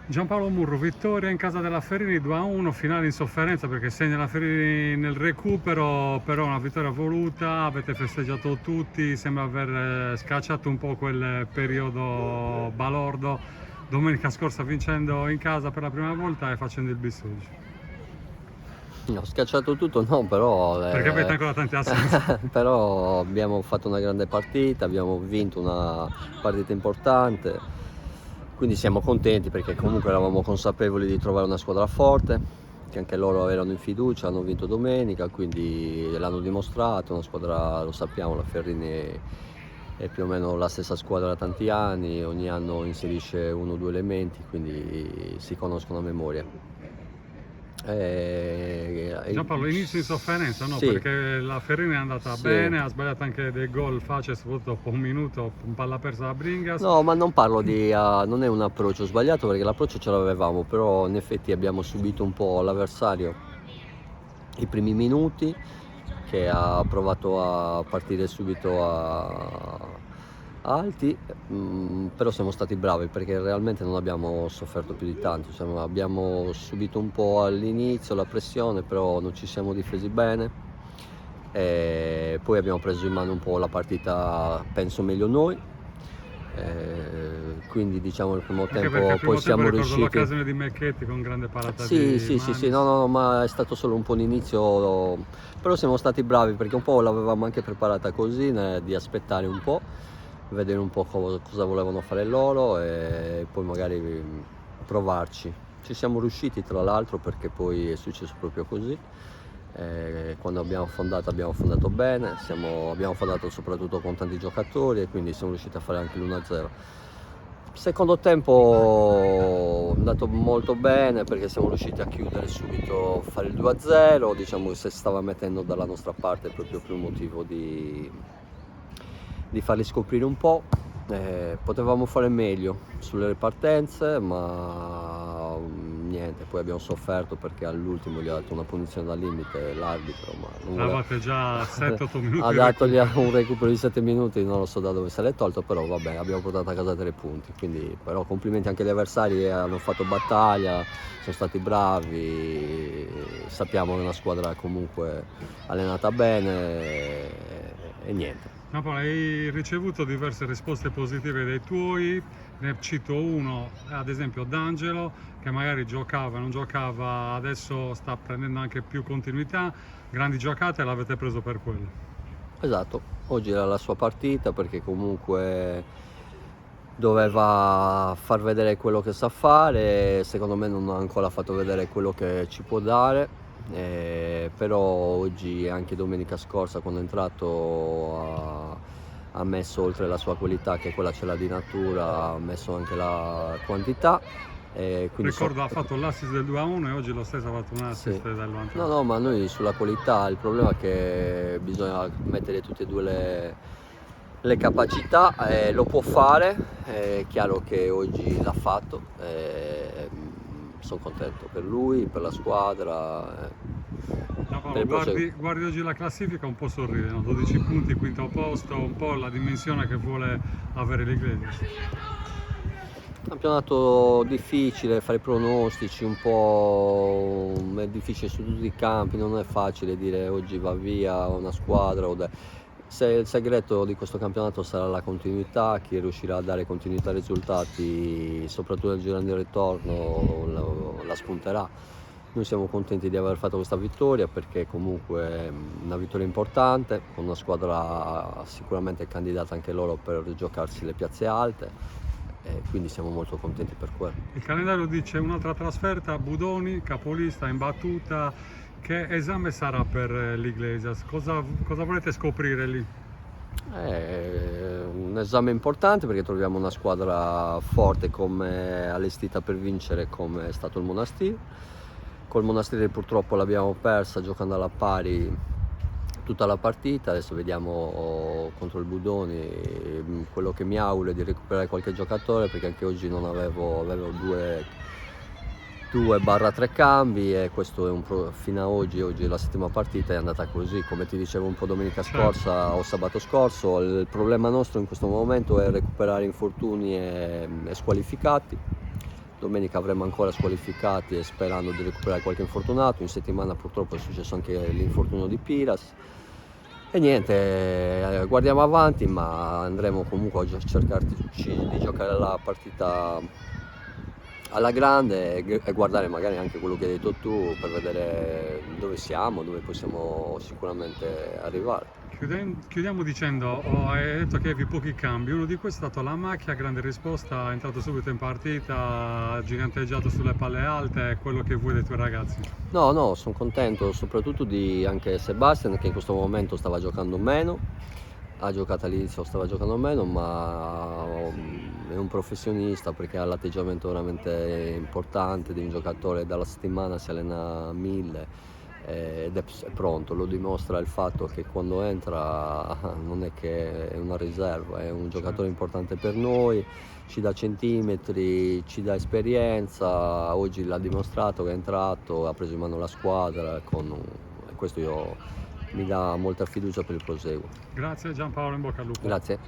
Giampaolo Murru, vittoria in casa della Ferini 2-1, finale in sofferenza perché segna la Ferini nel recupero, però una vittoria voluta, avete festeggiato tutti, sembra aver scacciato un po' quel periodo balordo, domenica scorsa vincendo in casa per la prima volta e facendo il bis oggi. Ho scacciato tutto, no, però, Perché avete ancora tante assenze. però abbiamo fatto una grande partita, abbiamo vinto una partita importante, quindi siamo contenti perché comunque eravamo consapevoli di trovare una squadra forte, che anche loro erano in fiducia, hanno vinto domenica, quindi l'hanno dimostrato, una squadra, lo sappiamo, la Ferrini è più o meno la stessa squadra da tanti anni, ogni anno inserisce uno o due elementi, quindi si conoscono a memoria. Giampaolo, inizio in sofferenza, no? Sì, Perché la Ferini è andata sì. bene, ha sbagliato anche dei gol facili, soprattutto dopo un minuto, un palla persa da Bringas. No, ma non parlo di, non è un approccio sbagliato perché l'approccio ce l'avevamo, però in effetti abbiamo subito un po' l'avversario i primi minuti, che ha provato a partire subito alti, però siamo stati bravi perché realmente non abbiamo sofferto più di tanto, abbiamo subito un po' all'inizio la pressione, però non ci siamo difesi bene. E poi abbiamo preso in mano un po' la partita, penso meglio noi, quindi diciamo il primo Anche perché al tempo poi primo tempo siamo ricordo riusciti. l'occasione di Mecchetti con grande parata Sì, di sì, sì, sì, no, Manis. no, ma è stato solo un po' l'inizio, però siamo stati bravi perché un po' l'avevamo anche preparata così, di aspettare un po', vedere un po' cosa volevano fare loro e poi magari provarci. Ci siamo riusciti tra l'altro perché poi è successo proprio così. Quando abbiamo fondato bene, abbiamo fondato soprattutto con tanti giocatori e quindi siamo riusciti a fare anche l'1-0. Secondo tempo è andato molto bene perché siamo riusciti a chiudere subito, fare il 2-0, diciamo che si stava mettendo dalla nostra parte proprio per un motivo di farli scoprire un po'. Potevamo fare meglio sulle ripartenze, ma niente, poi abbiamo sofferto perché all'ultimo gli ha dato una punizione da limite l'arbitro, ma non voleva. Eravate già 7-8 Ha minuti di dato recupero. un recupero di 7 minuti, non lo so da dove se l'è tolto, però vabbè, abbiamo portato a casa 3 punti, quindi però complimenti anche agli avversari, hanno fatto battaglia, sono stati bravi, sappiamo che è una squadra comunque allenata bene e niente. Napoli, hai ricevuto diverse risposte positive dai tuoi, ne cito uno, ad esempio D'Angelo, che magari giocava, non giocava, adesso sta prendendo anche più continuità, grandi giocate e l'avete preso per quello. Esatto, oggi era la sua partita perché comunque doveva far vedere quello che sa fare, secondo me non ha ancora fatto vedere quello che ci può dare, però oggi, anche domenica scorsa quando è entrato, ha messo oltre la sua qualità, che quella ce l'ha di natura, ha messo anche la quantità. Quindi Ricordo ha fatto l'assist del 2-1 e oggi lo stesso ha fatto un sì. assist del No, vantaggio. no, ma noi sulla qualità, il problema è che bisogna mettere tutte e due le capacità, lo può fare, è chiaro che oggi l'ha fatto, sono contento per lui, per la squadra, per Paolo, il proseguo. guardi oggi la classifica un po' sorride, no? 12 punti, quinto posto, un po' la dimensione che vuole avere l'Iglesias. Campionato difficile, fare pronostici, un po' è difficile su tutti i campi, non è facile dire oggi va via una squadra se il segreto di questo campionato sarà la continuità, chi riuscirà a dare continuità ai risultati, soprattutto nel girone di ritorno, la spunterà. Noi siamo contenti di aver fatto questa vittoria perché comunque è una vittoria importante, con una squadra sicuramente candidata anche loro per giocarsi le piazze alte e quindi siamo molto contenti per quello. Il calendario dice un'altra trasferta, Budoni, capolista in battuta. Che esame sarà per l'Iglesias? Cosa volete scoprire lì? È un esame importante perché troviamo una squadra forte come allestita per vincere, come è stato il Monastir. Col Monastir purtroppo l'abbiamo persa giocando alla pari tutta la partita, adesso vediamo contro il Budoni. Quello che mi auguro è di recuperare qualche giocatore perché anche oggi non avevo 2/3 cambi e questo è fino a oggi è la settima partita, è andata così, come ti dicevo un po' domenica Certo. scorsa o sabato scorso. Il problema nostro in questo momento è recuperare infortuni e squalificati, Domenica avremo ancora squalificati e sperando di recuperare qualche infortunato. In settimana purtroppo è successo anche l'infortunio di Piras. E niente, guardiamo avanti, ma andremo comunque a cercarci di giocare la partita alla grande e guardare magari anche quello che hai detto tu per vedere dove siamo, dove possiamo sicuramente arrivare. Chiudiamo dicendo, hai detto che avevi pochi cambi, uno di questi è stato la macchia, grande risposta, è entrato subito in partita, ha giganteggiato sulle palle alte, è quello che vuoi dei tuoi ragazzi. No, sono contento soprattutto di anche Sebastian che in questo momento stava giocando meno, ha giocato all'inizio, stava giocando meno, ma è un professionista perché ha l'atteggiamento veramente importante di un giocatore, dalla settimana si allena 1000 ed è pronto, lo dimostra il fatto che quando entra non è che è una riserva, è un giocatore importante per noi, ci dà centimetri, ci dà esperienza, oggi l'ha dimostrato che è entrato, ha preso in mano la squadra e questo mi dà molta fiducia per il proseguo. Grazie Giampaolo, in bocca al lupo. Grazie.